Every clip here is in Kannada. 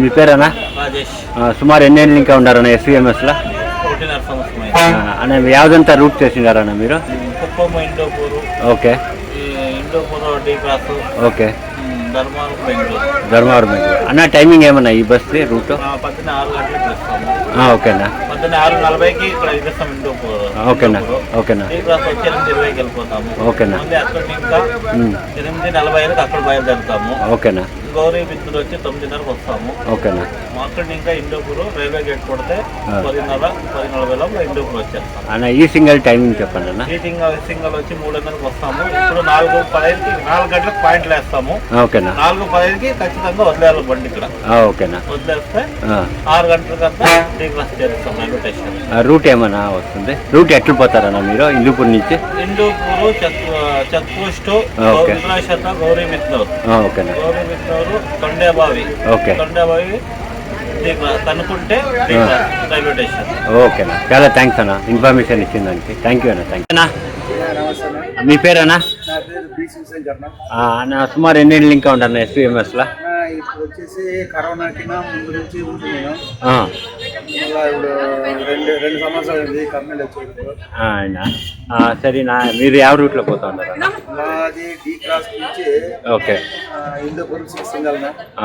మీ పేరేనా? రాజేష్. సుమారు ఎన్ని ఏళ్ళు ఇంకా ఉండారన్న ఎస్విఎంఎస్లో? 14 సంవత్సరం అన్న యావదంతా రూట్ చేసినారన్న మీరు? Kuppam, Hindupur. Okay. Hindupur D cross. Okay. Dharmavaram, Bengaluru. Dharmavaram Bengaluru. అన్న టైమింగ్ ఏమన్నా ఈ బస్సు రూట్? పొద్దున్న 6 గంటలకు వస్తాము. ఓకేనా. పొద్దున్న 6:40కి ఇక్కడ ఇస్తాం ఇండోపూరు. ఓకేనా. ఓకేనా. డి క్రాస్ వచ్చి 8:20కి వెళ్ళిపోతాము. ఓకేనా. మళ్ళీ అక్కడ ఇంకా 8:45కి అక్కడ బయలుదేరుతాము. ఓకేనా. గౌరీ బిద్దులు వచ్చి 9:30కి వస్తాము. ఓకేనా. అక్కడ ఇంకా ఇండోపూరు రైల్వే గేట్ కొడితే 10:40 ఇండోపూర్ వచ్చేస్తాం. అన్న ఈ సింగల్ టైమింగ్ చెప్పండి అన్న. ఈ సింగల్ వచ్చి 3:30కి వస్తాము. ఇప్పుడు 4:15కి 4 గంటలకు పాయింట్లు వేస్తాము. ఓకేనా. 4:15కి ఖచ్చితంగా వదిలేయాలి బండి ఇక్కడ. ఓకేనా. వదిలేస్తే 6 గంటలకంతా డి క్లాస్ చేస్తాం రైల్వే స్టేషన్. రూట్ ఏమన్నా వస్తుంది? రూట్ ఎట్లు పోతారన్న మీరు హిందూపూర్ నుంచి? హిందూపూరు, చెక్ పోస్ట్, విద్రాశత, గౌరీ మిత్నూరు. ఓకేనా. గౌరీ మిత్నూరు, తొండేబావి. ఓకే. తొండేబావి కనుక్కుంటే రైల్వే స్టేషన్. ఓకేనా. చాలా థ్యాంక్స్ అన్న ఇన్ఫర్మేషన్ ఇచ్చిందానికి. థ్యాంక్ యూ అన్న. థ్యాంక్ యూ అన్న. మీ పేరేనా? అన్న సుమారు ఎన్ని ఏళ్ళు ఇంకా ఉంటాను ఎస్విఎంఎస్లో? ఇప్పుడు వచ్చేసి కరోనాకి ముందు నుంచి ఉంటున్నాను. ఇప్పుడు 2 సంవత్సరాలు ఉంది కర్నూలు వచ్చేది. సరేనా. మీరు ಯಾವ రూట్లో పోతా ఉన్నారు? మాది డి క్రాస్ నుంచి. ఓకే. ఇండోపూర్ 6 సింగల్.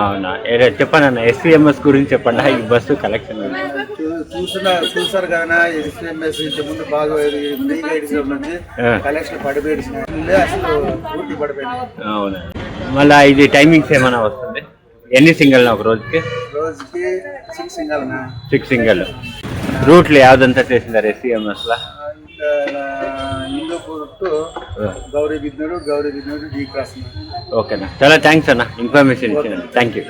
అవునా. చెప్పండి అన్న ఎస్విఎంఎస్ గురించి చెప్పండి. ఈ బస్సు కలెక్షన్ చూసారు కదా. ఎస్విఎంఎస్ ఇంత ముందు బాగా ఫ్రీగా ఇడిచిన నుంచి కలెక్షన్ పడిపోయిన అసలు పూర్తి పడిపోయింది. అవునా. మళ్ళీ ఇది టైమింగ్స్ ఏమైనా వస్తుంది? ఎన్ని సింగల్ ఒక రోజుకి? రోజుకి 6 సింగల్. 6 సింగల్. రూట్లు యావదంతా చేసిందారు ఎస్విఎంఎస్లో? Hindupur to Gauribidanur, Gauribidanur D cross. ఓకేనా. చాలా థ్యాంక్స్ అన్న ఇన్ఫర్మేషన్ ఇచ్చినందుకు. Thank you.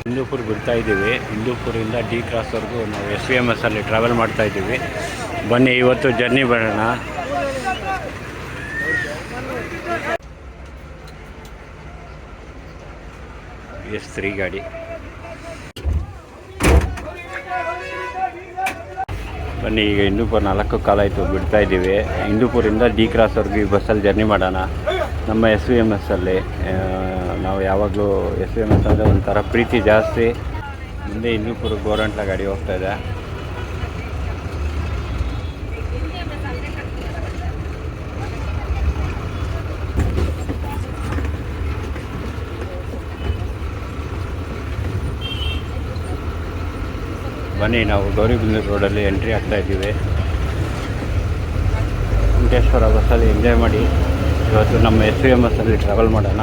ಹಿಂದೂಪುರ್ ಬಿಡ್ತಾ ಇದ್ದೀವಿ. ಹಿಂದೂಪುರಿಂದ ಡಿ ಕ್ರಾಸ್ವರೆಗೂ ನಾವು ಎಸ್ವಿಎಂಎಸ್ಸಲ್ಲಿ ಟ್ರಾವೆಲ್ ಮಾಡ್ತಾ ಇದ್ದೀವಿ. ಬನ್ನಿ ಇವತ್ತು ಜರ್ನಿ ಮಾಡೋಣ. S3 ಗಾಡಿ. ಬನ್ನಿ ಈಗ ಹಿಂದೂಪುರ 4 ಕಾಲ ಆಯಿತು ಬಿಡ್ತಾ ಇದ್ದೀವಿ. ಹಿಂದೂಪುರಿಂದ ಡಿ ಕ್ರಾಸ್ವರೆಗೂ ಈ ಬಸ್ಸಲ್ಲಿ ಜರ್ನಿ ಮಾಡೋಣ ನಮ್ಮ ಎಸ್ವಿಎಂಎಸ್ಸಲ್ಲಿ. ನಾವು ಯಾವಾಗಲೂ ಎಸ್ವಿಎಂಎಸ್ ಅಂದರೆ ಒಂಥರ ಪ್ರೀತಿ ಜಾಸ್ತಿ. ಮುಂದೆ ಹಿಂದೂಪುರ ಗೋರಂಟ್ಲ ಗಾಡಿ ಹೋಗ್ತಾ ಇದೆ. ಬನ್ನಿ ನಾವು ಗೌರಿಬಿದನೂರು ರೋಡಲ್ಲಿ ಎಂಟ್ರಿ ಆಗ್ತಾ ಇದ್ದೀವಿ. ವೆಂಕಟೇಶ್ವರ ಬಸ್ಸಲ್ಲಿ ಎಂಜಾಯ್ ಮಾಡಿ ಇವತ್ತು ನಮ್ಮ ಎಸ್ವಿಎಂಎಸ್ಸಲ್ಲಿ ಟ್ರಾವೆಲ್ ಮಾಡೋಣ.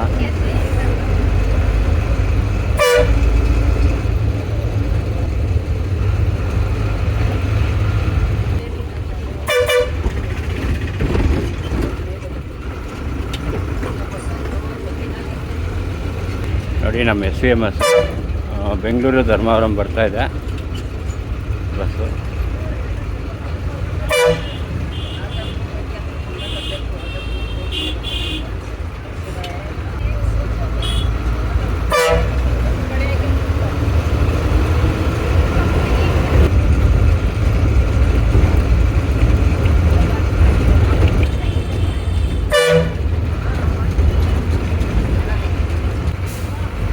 ನೋಡಿ ನಮ್ಮ ಎಸ್ವಿಎಂಎಸ್ ಬೆಂಗಳೂರು ಧರ್ಮವರಂ ಬರ್ತಾ ಇದೆ ಬಸ್ಸು.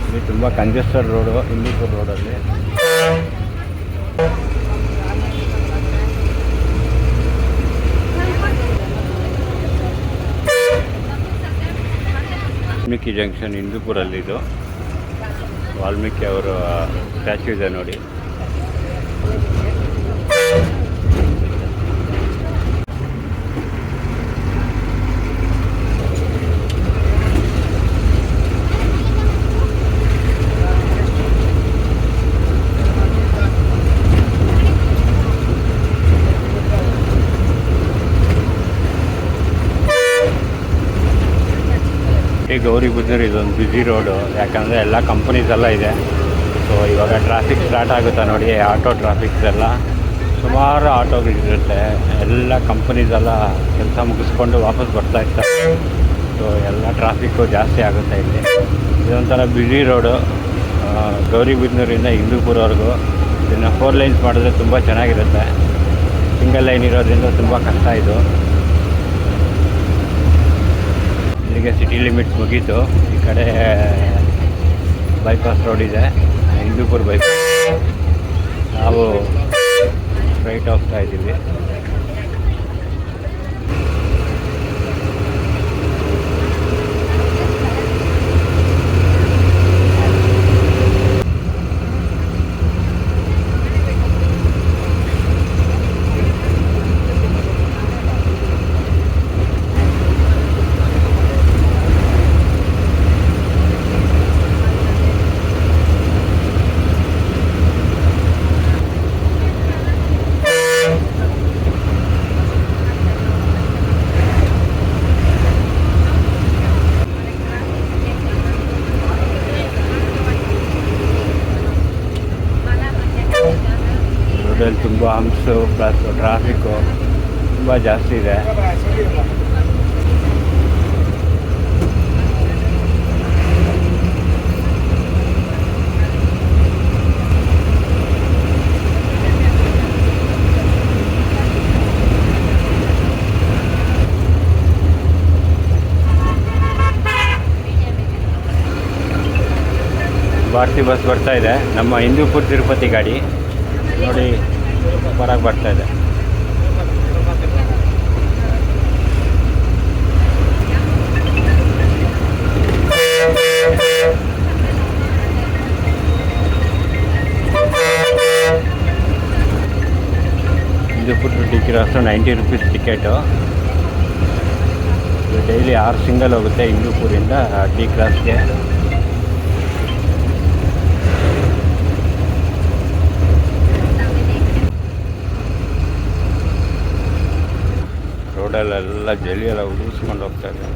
ಇದು ತುಂಬ ಕಂಜೆಸ್ಟೆಡ್ ರೋಡು ಹಿಂದೂಪುರ ರೋಡಲ್ಲಿ. ವಾಲ್ಮೀಕಿ ಜಂಕ್ಷನ್ ಹಿಂದೂಪುರಲ್ಲಿದು. ವಾಲ್ಮೀಕಿ ಅವರ ಸ್ಟ್ಯಾಚ್ಯೂ ಇದೆ ನೋಡಿ. ಗೌರಿಬಿದನೂರು ಇದೊಂದು ಬ್ಯುಸಿ ರೋಡು, ಯಾಕಂದರೆ ಎಲ್ಲ ಕಂಪನೀಸ್ ಎಲ್ಲ ಇದೆ. ಸೊ ಇವಾಗ ಟ್ರಾಫಿಕ್ ಸ್ಟಾರ್ಟ್ ಆಗುತ್ತೆ ನೋಡಿ. ಆಟೋ ಟ್ರಾಫಿಕ್ಸ್ ಎಲ್ಲ ಸುಮಾರು ಆಟೋಗಳಿರುತ್ತೆ. ಎಲ್ಲ ಕಂಪನೀಸೆಲ್ಲ ಕೆಲಸ ಮುಗಿಸ್ಕೊಂಡು ವಾಪಸ್ ಬರ್ತಾ ಇರ್ತಾರೆ. ಸೊ ಎಲ್ಲ ಟ್ರಾಫಿಕ್ಕು ಜಾಸ್ತಿ ಆಗುತ್ತೆ ಇಲ್ಲಿ. ಇದೊಂಥರ ಬ್ಯುಸಿ ರೋಡು ಗೌರಿಬಿದನೂರಿಂದ ಹಿಂದೂಪುರವರೆಗೂ. ಇದನ್ನು 4 ಲೈನ್ಸ್ ಮಾಡಿದ್ರೆ ತುಂಬ ಚೆನ್ನಾಗಿರುತ್ತೆ. ಸಿಂಗಲ್ ಲೈನ್ ಇರೋದ್ರಿಂದ ತುಂಬ ಕಷ್ಟ ಇದು. ಇಲ್ಲಿಗೆ ಸಿಟಿ ಲಿಮಿಟ್ಸ್ ಮುಗೀತು. ಈ ಕಡೆ ಬೈಪಾಸ್ ರೋಡ್ ಇದೆ, ಹಿಂದೂಪುರ ಬೈಪಾಸ್. ನಾವು ಸ್ಟ್ರೈಟ್ ಹೋಗ್ತಾ ಇದ್ದೀವಿ. ರೋಡಲ್ಲಿ ತುಂಬ ಹಂಪ್ಸು ಪ್ಲಸ್ ಟ್ರಾಫಿಕ್ಕು ತುಂಬ ಜಾಸ್ತಿ ಇದೆ. ಭಾರತಿ ಬಸ್ ಬರ್ತಾ ಇದೆ, ನಮ್ಮ ಹಿಂದೂಪುರ ತಿರುಪತಿ ಗಾಡಿ ನೋಡಿ ಹೊರಗೆ ಬರ್ತಾ ಇದೆ. Hindupur to T cross 90 rupees ticket. Daily 6 single ಹೋಗುತ್ತೆ ಹಿಂದೂಪುರಿಂದ ಟಿ ಕ್ರಾಸ್ಗೆ. ರೋಡಲ್ಲೆಲ್ಲ ಜಲ್ಲಿ ಎಲ್ಲ ಉದುರಿಸ್ಕೊಂಡು ಹೋಗ್ತಾ ಇದೆ.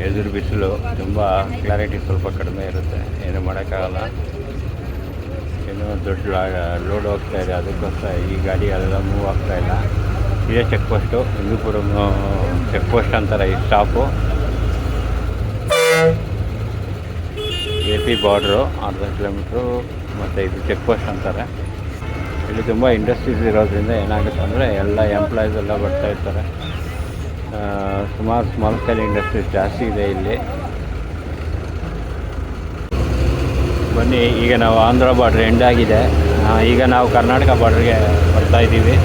ಎದುರು ಬಿಸಿಲು, ತುಂಬ ಕ್ಲಾರಿಟಿ ಸ್ವಲ್ಪ ಕಡಿಮೆ ಇರುತ್ತೆ, ಏನು ಮಾಡೋಕ್ಕಾಗಲ್ಲ. ಏನೋ ದೊಡ್ಡ ಲೋಡ್ ಹೋಗ್ತಾ ಇದೆ, ಅದಕ್ಕೋಸ್ಕರ ಈ ಗಾಡಿ ಎಲ್ಲ ಮೂವ್ ಆಗ್ತಾ ಇಲ್ಲ. ಇದೇ check post, Hindupur check post ಅಂತಾರೆ ಈ ಸ್ಟಾಪು. AP ಬಾರ್ಡ್ರು 60 ಕಿಲೋಮೀಟ್ರು, ಮತ್ತು ಇದು ಚೆಕ್ ಪೋಸ್ಟ್ ಅಂತಾರೆ. ಇಲ್ಲಿ ತುಂಬ ಇಂಡಸ್ಟ್ರೀಸ್ ಇರೋದ್ರಿಂದ ಏನಾಗುತ್ತೆ ಅಂದರೆ ಎಲ್ಲ ಎಂಪ್ಲಾಯೀಸ್ ಎಲ್ಲ ಬರ್ತಾ ಇರ್ತಾರೆ. ಸುಮಾರು ಸ್ಮಾಲ್ ಸ್ಕೇಲ್ ಇಂಡಸ್ಟ್ರೀಸ್ ಜಾಸ್ತಿ ಇದೆ ಇಲ್ಲಿ. ಬನ್ನಿ, ಈಗ ನಾವು ಆಂಧ್ರ ಬಾರ್ಡ್ರ್ ಎಂಡ್ ಆಗಿದೆ. ಈಗ ನಾವು ಕರ್ನಾಟಕ ಬಾರ್ಡ್ರಿಗೆ ಬರ್ತಾ ಇದ್ದೀವಿ.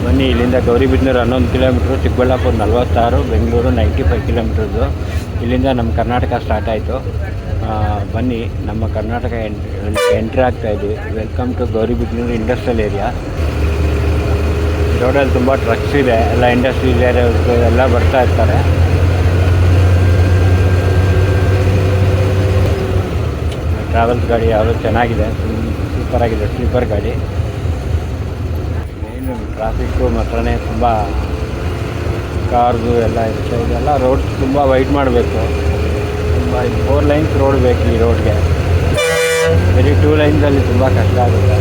ಬನ್ನಿ, ಇಲ್ಲಿಂದ ಗೌರಿಬಿದನೂರು 11 ಕಿಲೋಮೀಟ್ರು, ಚಿಕ್ಕಬಳ್ಳಾಪುರ 46, ಬೆಂಗಳೂರು 95 ಕಿಲೋಮೀಟರ್ದು. ಇಲ್ಲಿಂದ ನಮ್ಮ ಕರ್ನಾಟಕ ಸ್ಟಾರ್ಟ್ ಆಯಿತು. ಬನ್ನಿ, ನಮ್ಮ ಕರ್ನಾಟಕ ಎಂಟ್ರಿ ಆಗ್ತಾಯಿದ್ವಿ. Welcome to Gauribidanur industrial area. ರೋಡಲ್ಲಿ ತುಂಬ ಟ್ರಕ್ಸ್ ಇದೆ, ಎಲ್ಲ ಇಂಡಸ್ಟ್ರಿಯಲ್ ಏರಿಯಾ ಎಲ್ಲ ಬರ್ತಾ ಇರ್ತಾರೆ. ಟ್ರಾವೆಲ್ಸ್ ಗಾಡಿ ಯಾವುದು ಚೆನ್ನಾಗಿದೆ, ಸೂಪರಾಗಿದೆ, ಸ್ಲೀಪರ್ ಗಾಡಿ. ಏನು ಟ್ರಾಫಿಕ್ಕು ಮಾತ್ರನೇ ತುಂಬ ಕಾರ್ದು ಎಲ್ಲ ಇರುತ್ತೆ. ಇದೆಲ್ಲ ರೋಡ್ಸ್ ತುಂಬ ವೈಡ್ ಮಾಡಬೇಕು. ತುಂಬ 4 ಲೈನ್ಸ್ ರೋಡ್ ಬೇಕು ಈ ರೋಡ್ಗೆ. ಬರೀ 2 ಲೈನ್ಸಲ್ಲಿ ತುಂಬ ಕಷ್ಟ ಆಗುತ್ತೆ.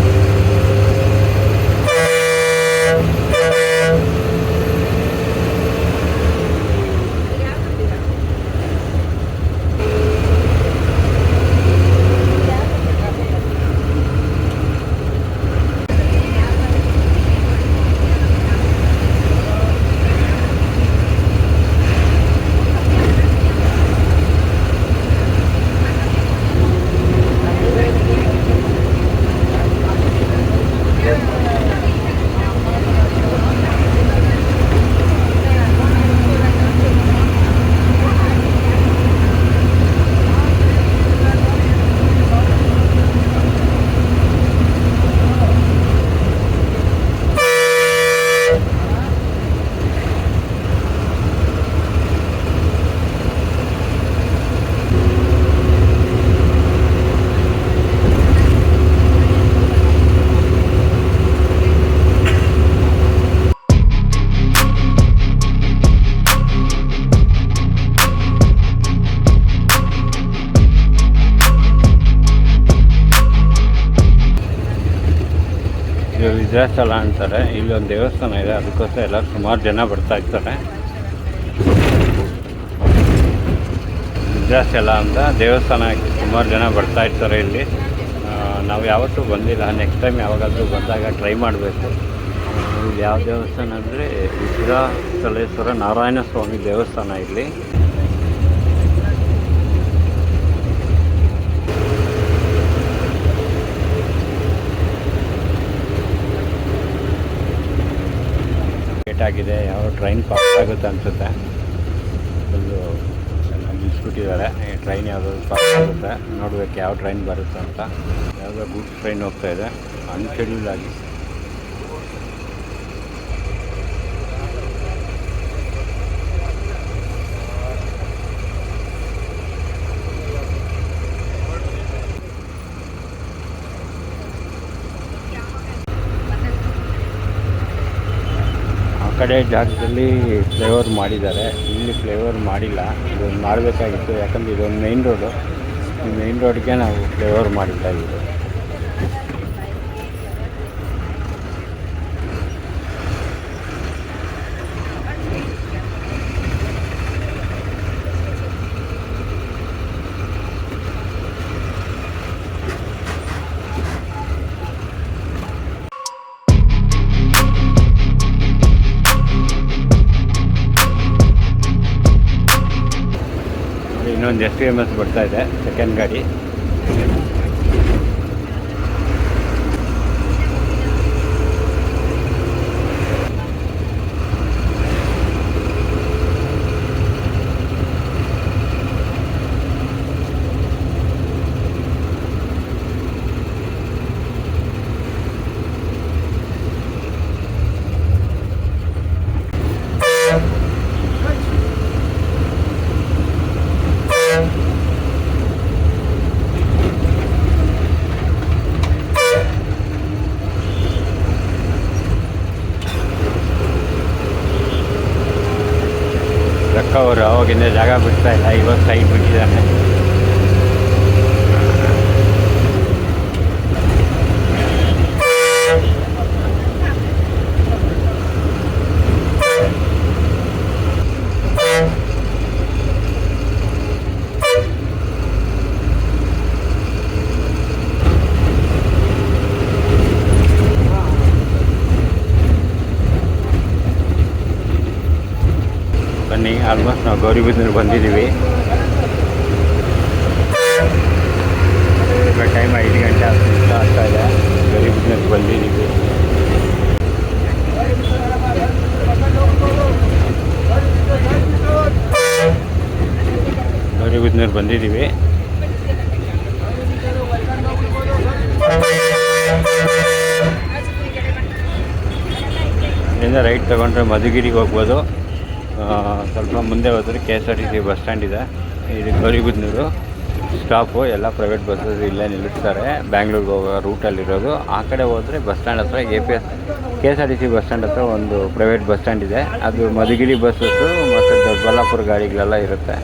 ವಿದ್ಯಾಸ್ಥಳ ಅಂತಾರೆ. ಇಲ್ಲೊಂದು ದೇವಸ್ಥಾನ ಇದೆ, ಅದಕ್ಕೋಸ್ಕರ ಎಲ್ಲ ಸುಮಾರು ಜನ ಬರ್ತಾ ಇರ್ತಾರೆ. ವಿದ್ಯಾಸ್ಥಳ ಅಂತ ದೇವಸ್ಥಾನಕ್ಕೆ ಸುಮಾರು ಜನ ಬರ್ತಾ ಇರ್ತಾರೆ ಇಲ್ಲಿ. ನಾವು ಯಾವತ್ತೂ ಬಂದಿಲ್ಲ. ನೆಕ್ಸ್ಟ್ ಟೈಮ್ ಯಾವಾಗಾದರೂ ಬಂದಾಗ ಟ್ರೈ ಮಾಡಬೇಕು. ಇಲ್ಲಿ ಯಾವ ದೇವಸ್ಥಾನ ಅಂದರೆ ವಿಶ್ವಸ್ಥಳೇಶ್ವರ ನಾರಾಯಣ ಸ್ವಾಮಿ ದೇವಸ್ಥಾನ ಇಲ್ಲಿ. ಲೇಟ್ ಆಗಿದೆ, ಯಾವ ಟ್ರೈನ್ ಪಾಸ್ ಆಗುತ್ತೆ ಅನಿಸುತ್ತೆ. ಫುಲ್ಲು ಚೆನ್ನಾಗಿ ನಿಲ್ಲಿಸ್ಬಿಟ್ಟಿದ್ದಾರೆ. ಟ್ರೈನ್ ಯಾವುದಾದ್ರು ಪಾಸ್ ಆಗುತ್ತೆ, ನೋಡ್ಬೇಕು ಯಾವ ಟ್ರೈನ್ ಬರುತ್ತೆ ಅಂತ. ಯಾವುದೋ ಗೂಡ್ಸ್ ಟ್ರೈನ್ ಹೋಗ್ತಾ ಇದೆ ಅನ್ಶೆಡ್ಯೂಲ್ ಆಗಿ. ಆ ಕಡೆ ಜಾಗದಲ್ಲಿ ಫ್ಲೇವರ್ ಮಾಡಿದ್ದಾರೆ, ಇಲ್ಲಿ ಫ್ಲೇವರ್ ಮಾಡಿಲ್ಲ. ಇದೊಂದು ಮಾಡಬೇಕಾಗಿತ್ತು, ಯಾಕಂದರೆ ಇದೊಂದು ಮೇಯ್ನ್ ರೋಡು. ಈ ಮೇಯ್ನ್ ರೋಡ್ಗೆ ನಾವು ಫ್ಲೇವರ್ ಮಾಡಿಲ್ಲ ಇದು. ಇನ್ನೊಂದು SVMS ಬರ್ತಾ ಇದೆ, ಸೆಕೆಂಡ್ ಗಾಡಿ. ಅವರು ಅವಾಗಿಂದ ಜಾಗ ಬಿಡ್ತಾ ಇಲ್ಲ, ಇವಾಗ ಸೈಡ್ ಬಿಟ್ಟಿದ್ದಾನೆ. ಬನ್ನಿ, ಆಲ್ಮೋಸ್ಟ್ ನಾವು ಗೌರಿಬಿದನೂರು ಬಂದಿದ್ದೀವಿ. ಈಗ ಟೈಮ್ 5 ಗಂಟೆ 10 ನಿಮಿಷ ಆಗ್ತಾ ಇದೆ. ಗೌರಿಬಿದನೂರು ಬಂದಿದ್ದೀವಿ. ಗೌರಿಬಿದನೂರು ಬಂದಿದ್ದೀವಿ. ಇಲ್ಲಿಂದ ರೈಟ್ ತೊಗೊಂಡ್ರೆ ಮಧುಗಿರಿಗೆ ಹೋಗ್ಬೋದು. ಸ್ವಲ್ಪ ಮುಂದೆ ಹೋದರೆ KSRTC ಬಸ್ ಸ್ಟ್ಯಾಂಡ್ ಇದೆ. ಇದು ಗೌರಿಬಿದನೂರು ಸ್ಟಾಪು. ಎಲ್ಲ ಪ್ರೈವೇಟ್ ಬಸ್ಸಸ್ ಇಲ್ಲೇ ನಿಲ್ಲಿಸ್ತಾರೆ, ಬ್ಯಾಂಗ್ಳೂರಿಗೆ ಹೋಗೋ ರೂಟಲ್ಲಿರೋದು. ಆ ಕಡೆ ಹೋದರೆ ಬಸ್ ಸ್ಟ್ಯಾಂಡ್ ಹತ್ರ KSRTC ಬಸ್ ಸ್ಟ್ಯಾಂಡ್ ಹತ್ರ ಒಂದು ಪ್ರೈವೇಟ್ ಬಸ್ ಸ್ಟ್ಯಾಂಡ್ ಇದೆ. ಅದು ಮಧುಗಿರಿ ಬಸ್ಸಸ್ಸು ಮತ್ತು ದೊಡ್ಡಬಳ್ಳಾಪುರ ಗಾಡಿಗಳೆಲ್ಲ ಇರುತ್ತೆ.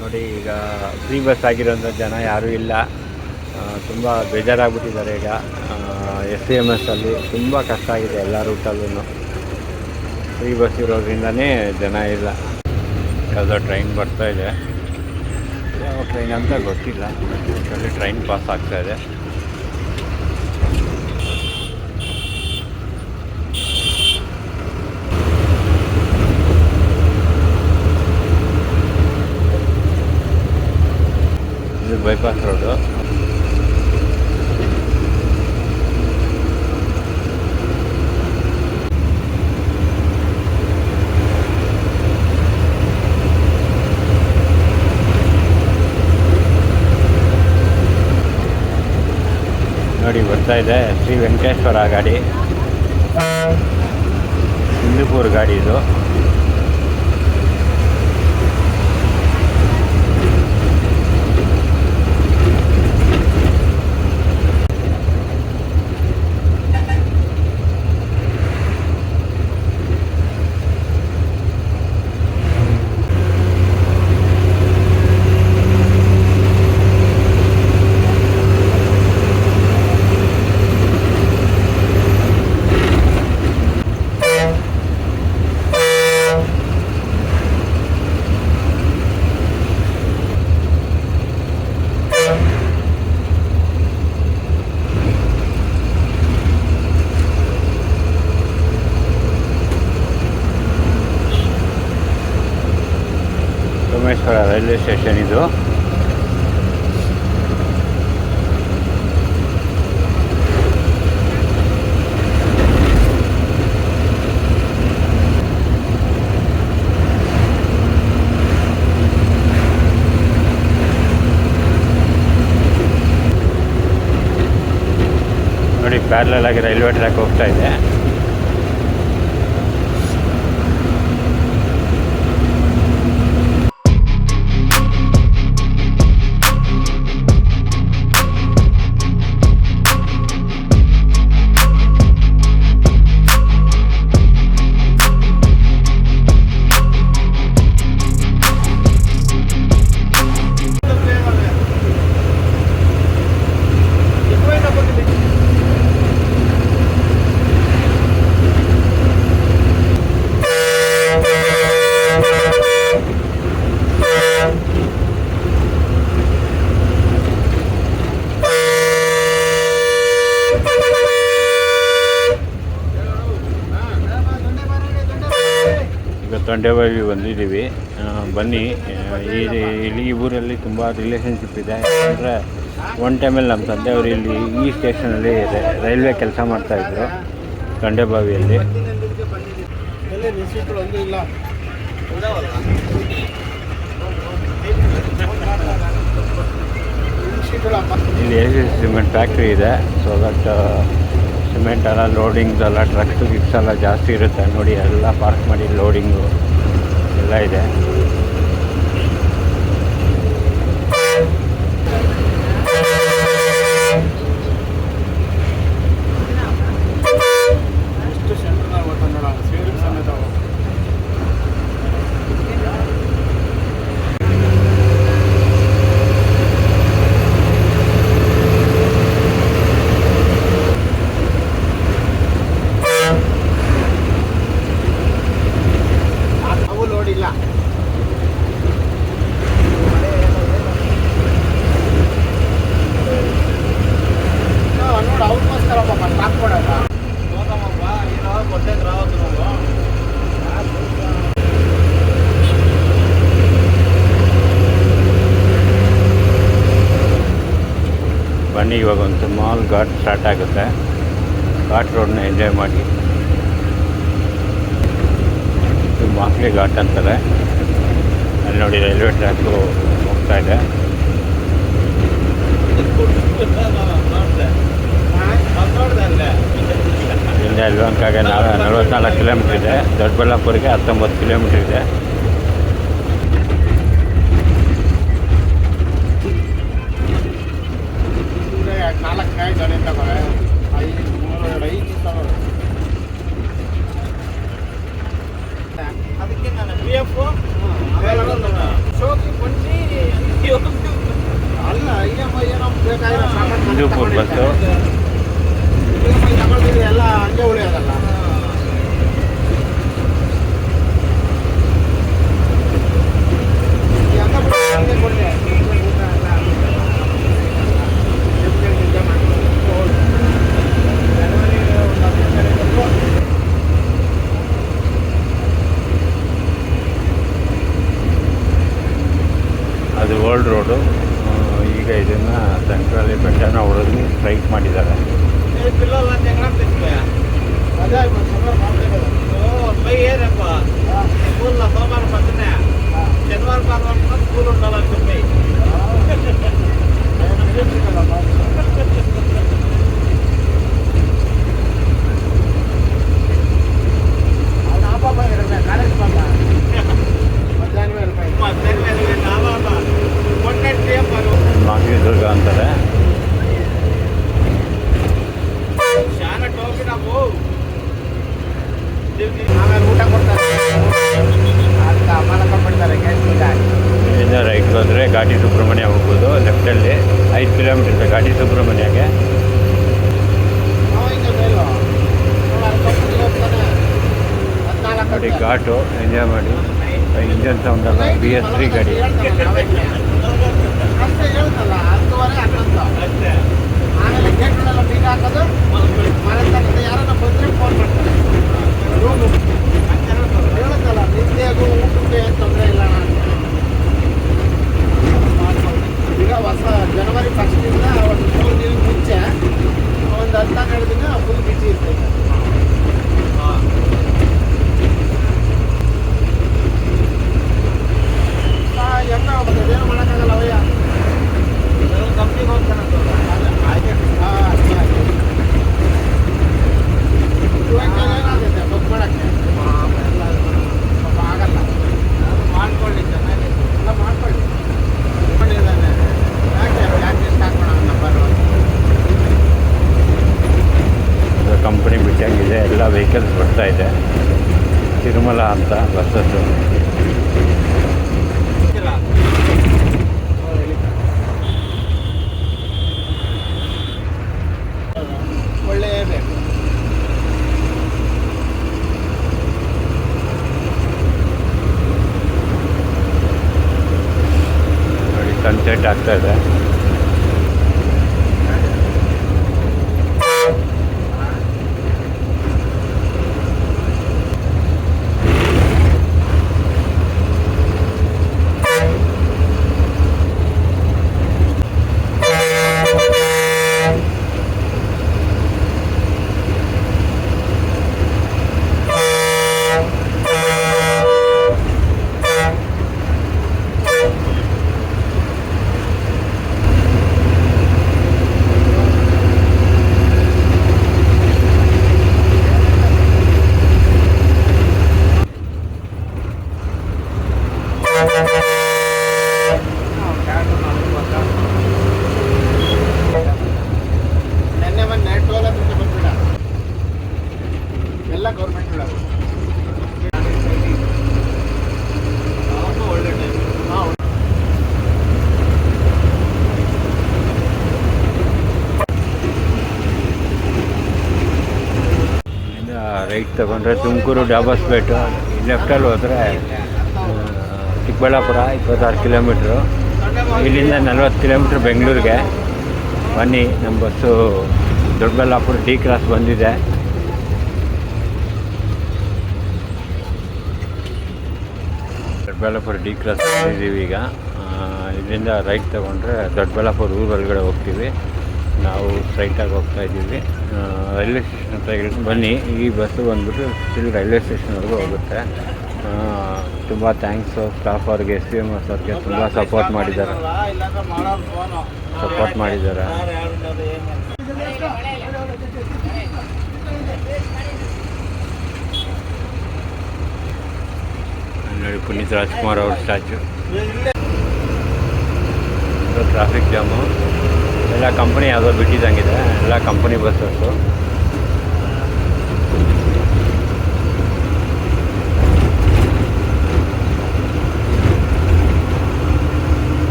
ನೋಡಿ, ಈಗ ಫ್ರೀ ಬಸ್ ಆಗಿರೋಂಥ ಜನ ಯಾರೂ ಇಲ್ಲ. ತುಂಬ ಬೇಜಾರಾಗ್ಬಿಟ್ಟಿದ್ದಾರೆ. ಈಗ SVMS ಅಲ್ಲಿ ತುಂಬ ಕಷ್ಟ ಆಗಿದೆ ಎಲ್ಲ ರೂಟಲ್ಲೂ. ಫ್ರೀ ಬಸ್ ಇರೋದ್ರಿಂದನೇ ಜನ ಇಲ್ಲ. ಯಾವುದೋ ಟ್ರೈನ್ ಬರ್ತಾ ಇದೆ, ಯಾವ ಟ್ರೈನ್ ಅಂತ ಗೊತ್ತಿಲ್ಲ. ಅಲ್ಲಿ ಟ್ರೈನ್ ಪಾಸ್ ಆಗ್ತಾ ಇದೆ. ಇದು ಬೈಪಾಸ್ ರೋಡು. ನೋಡಿ, ಬರ್ತಾ ಇದೆ ಶ್ರೀ ವೆಂಕಟೇಶ್ವರ ಗಾಡಿ, ಹಿಂದೂಪುರ ಗಾಡಿ ಇದು. ಸೋಮೇಶ್ವರ ರೈಲ್ವೆ ಸ್ಟೇಷನ್ ಇದು. ನೋಡಿ ಪ್ಯಾರಲಲ್ ಆಗಿ ರೈಲ್ವೆ ಟ್ರ್ಯಾಕ್ ಹೋಗ್ತಾ ಇದೆ. ತೊಂಡೆಬಾವಿ ಬಂದಿದ್ದೀವಿ. ಬನ್ನಿ, ಇಲ್ಲಿ ಈ ಊರಲ್ಲಿ ತುಂಬ ರಿಲೇಷನ್ಶಿಪ್ ಇದೆ. ಅಂದರೆ ಒನ್ ಟೈಮಲ್ಲಿ ನಮ್ಮ ತಂದೆಯವರು ಇಲ್ಲಿ ಈ ಸ್ಟೇಷನಲ್ಲಿ ರೈಲ್ವೆ ಕೆಲಸ ಮಾಡ್ತಾಯಿದ್ರು, ತೊಂಡೆಬಾವಿಯಲ್ಲಿ. ಇಲ್ಲಿ ಸಿಮೆಂಟ್ ಫ್ಯಾಕ್ಟ್ರಿ ಇದೆ. ಸೊ ದಟ್ ಸಿಮೆಂಟ್ ಎಲ್ಲ ಲೋಡಿಂಗ್ಸ್ ಎಲ್ಲ ಟ್ರಕ್ಸ್ ಗಿಕ್ಸ್ ಎಲ್ಲ ಜಾಸ್ತಿ ಇರುತ್ತೆ. ನೋಡಿ ಎಲ್ಲ ಪಾರ್ಕ್ ಮಾಡಿ ಲೋಡಿಂಗು ಎಲ್ಲ ಇದೆ. ಬನ್ನಿ, ಇವಾಗ ಒಂದು ಸ್ಮಾಲ್ ಘಾಟ್ ಸ್ಟಾರ್ಟ್ ಆಗುತ್ತೆ. ಘಾಟ್ ರೋಡ್ನ ಎಂಜಾಯ್ ಮಾಡಿ. ಇದು ಮಾಕ್ಲಿ ಘಾಟ್ ಅಂತಾರೆ. ಅಲ್ಲಿ ನೋಡಿ ರೈಲ್ವೆ ಟ್ರ್ಯಾಕು ಹೋಗ್ತಾ ಇದೆ. ಇಲ್ಲಿ ಅಲ್ವಂಕಾಗೆ 44 ಕಿಲೋಮೀಟ್ರ್ ಇದೆ. ದೊಡ್ಡಬಳ್ಳಾಪುರಿಗೆ 19 ಕಿಲೋಮೀಟ್ರ್ ಇದೆ. ಹಿಂದೂಪುರ್ ಬಸ್ಸು. ಎಲ್ಲ ಹಂಗೆ ಉಳಿಯೋದಲ್ಲ. ಅದು ಓಲ್ಡ್ ರೋಡು. ಈಗ ಇದನ್ನು ಸೆಂಟ್ರಲ್ಲಿ ಬೆಟ್ಟನ ಹೊಡೆದು ಸ್ಟ್ರೈಟ್ ಮಾಡಿದ್ದಾರೆ. ಮಾಗಡಿದುರ್ಗ ಅಂತಾರೆ. ಊಟ ಕೊಡ್ತಾರೆ. ಇಲ್ಲಿಂದ ರೈಟ್ ಹೋದರೆ ಘಾಟಿ ಸುಬ್ರಹ್ಮಣ್ಯ ಹೋಗ್ಬೋದು. ಲೆಫ್ಟಲ್ಲಿ 5 ಕಿಲೋಮೀಟರ್ ಇದೆ ಘಾಟಿ ಸುಬ್ರಹ್ಮಣ್ಯಗೆ. ನೋಡಿ ಘಾಟು ಎಂಜಾಯ್ ಮಾಡಿ. ಇಂಜನ್ ಸೌಂಡ್ ಅಲ್ಲ, BS3 ಗಾಡಿ. ಸನ್ಸೆಟ್ ಆಗ್ತಾ ಇದೆ. ಎಲ್ಲ ಗೌರ್ಮೆಂಟ್ ರೈಟ್ ತಗೊಂಡ್ರೆ ತುಮಕೂರು ಡಾಬಸ್ಪೇಟು, ಲೆಫ್ಟಲ್ಲಿ ಹೋದರೆ ಚಿಕ್ಕಬಳ್ಳಾಪುರ 26 ಕಿಲೋಮೀಟ್ರು, ಇಲ್ಲಿಂದ 40 ಕಿಲೋಮೀಟ್ರ್ ಬೆಂಗಳೂರಿಗೆ. ಬನ್ನಿ, ನಮ್ಮ ಬಸ್ಸು ದೊಡ್ಡಬಳ್ಳಾಪುರ ಡಿ ಕ್ರಾಸ್ ಬಂದಿದೆ. ದೊಡ್ಡಬಳ್ಳಾಪುರ ಡಿ ಕ್ರಾಸ್ ಬಂದಿದ್ದೀವಿ ಈಗ. ಇಲ್ಲಿಂದ ರೈಟ್ ತಗೊಂಡ್ರೆ ದೊಡ್ಡಬಳ್ಳಾಪುರ ಊರ ಒಳಗಡೆ ಹೋಗ್ತೀವಿ. ನಾವು ಸ್ಟ್ರೈಟಾಗಿ ಹೋಗ್ತಾ ಇದ್ದೀವಿ. ರೈಲ್ವೆ ಸ್ಟೇಷನ್ ಹತ್ರ ಬನ್ನಿ. ಈ ಬಸ್ಸು ಬಂದ್ಬಿಟ್ಟು ಸ್ಟಿಲ್ ರೈಲ್ವೆ ಸ್ಟೇಷನ್ವರೆಗೂ ಹೋಗುತ್ತೆ. ತುಂಬ ಥ್ಯಾಂಕ್ಸು ಸ್ಟಾಫ್ ಅವ್ರಿಗೆ, SPMS ಅವ್ರಿಗೆ ತುಂಬ ಸಪೋರ್ಟ್ ಮಾಡಿದ್ದಾರೆ. ನೋಡಿ, ಪುನೀತ್ ರಾಜ್ಕುಮಾರ್ ಅವ್ರ ಸ್ಟ್ಯಾಚು. ಟ್ರಾಫಿಕ್ ಜಾಮು, ಎಲ್ಲ ಕಂಪ್ನಿ ಯಾವುದೋ ಬಿಟ್ಟಿದ್ದಂಗಿದೆ, ಎಲ್ಲ ಕಂಪ್ನಿ ಬಸ್ಸಸ್ಸು.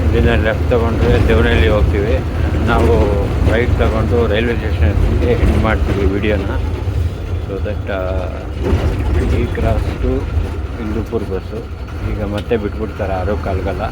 ಇಲ್ಲಿಂದ ಲೆಫ್ಟ್ ತಗೊಂಡ್ರೆ ದೇವನಹಳ್ಳಿ ಹೋಗ್ತೀವಿ. ನಾವು ರೈಟ್ ತಗೊಂಡು ರೈಲ್ವೆ ಸ್ಟೇಷನ್ಗೆ ಎಂಡ್ ಮಾಡ್ತೀವಿ ವಿಡಿಯೋನ. So that D cross to Hindupur bus ಈಗ ಮತ್ತೆ ಬಿಟ್ಬಿಡ್ತಾರೆ 6:15.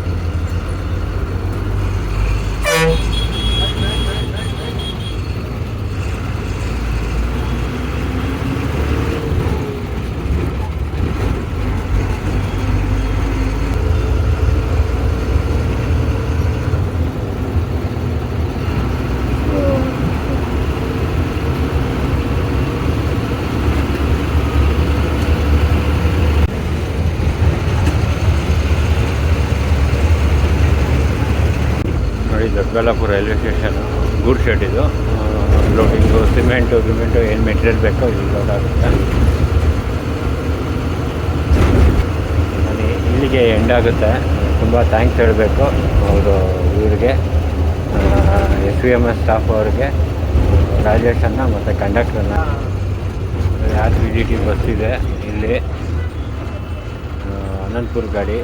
ದೊಡ್ಡಬಳ್ಳಾಪುರ ರೈಲ್ವೆ ಸ್ಟೇಷನು, ಗೂಡ್ ಶೆಡ್ ಇದು. ಲೋಡಿಂಗು, ಸಿಮೆಂಟು ಏನು ಮೆಟೀರಿಯಲ್ ಬೇಕೋ ಇಲ್ಲಿ ಲೋಡ್ ಆಗುತ್ತೆ. ಇಲ್ಲಿಗೆ ಎಂಡ್ ಆಗುತ್ತೆ. ತುಂಬ ಥ್ಯಾಂಕ್ಸ್ ಹೇಳಬೇಕು ಅವರು ಇವರಿಗೆ, SPMS ಸ್ಟಾಫ್ ಅವ್ರಿಗೆ, ರಾಜೇಶನ್ನ ಮತ್ತು ಕಂಡಕ್ಟ್ರನ್ನ. ಯಾರು VGT ಬಸ್ ಇದೆ ಇಲ್ಲಿ, ಅನಂತಪುರ ಗಾಡಿ.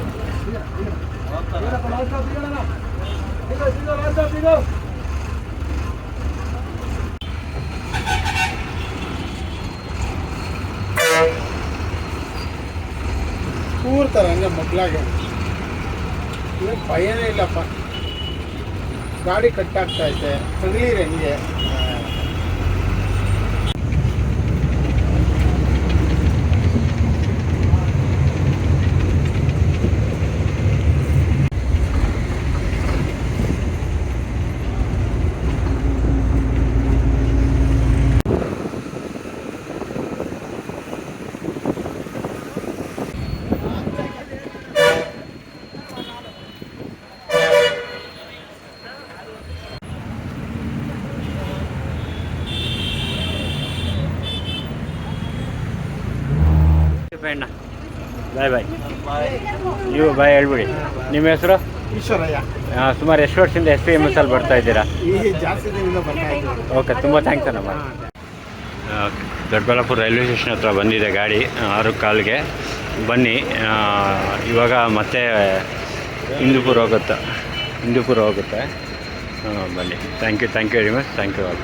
ಕೂರ್ತಾರೆ ಹಂಗೆ ಮಕ್ಕಳಾಗೆ, ಭಯನೇ ಇಲ್ಲಪ್ಪ. ಗಾಡಿ ಕಟ್ಟಾಗ್ತಾ ಐತೆ, ತಗಲೀರಿ ಹಂಗೆ. ಬಾಯ್ ಬಾಯ್. ನೀವು ಬಾಯ್ ಹೇಳ್ಬಿಡಿ. ನಿಮ್ಮ ಹೆಸರು? ಈಶ್ವರಯ್ಯ. ಸುಮಾರು ಎಷ್ಟು ವರ್ಷದಿಂದ SPMS ಅಲ್ಲಿ ಬರ್ತಾ ಇದ್ದೀರಾ? ಜಾಸ್ತಿ ದಿನದಿಂದ ಬರ್ತಾ ಇದ್ದೀವಿ. ಓಕೆ, ತುಂಬ ಥ್ಯಾಂಕ್ಸ್ ಅಣ್ಣ. ದೊಡ್ಡಬಳ್ಳಾಪುರ ರೈಲ್ವೆ ಸ್ಟೇಷನ್ ಹತ್ರ ಬಂದಿದೆ ಗಾಡಿ 6:15ಗೆ. ಬನ್ನಿ, ಇವಾಗ ಮತ್ತೆ ಹಿಂದೂಪುರ ಹೋಗುತ್ತೆ. ಬನ್ನಿ. Thank you very much. Thank you all.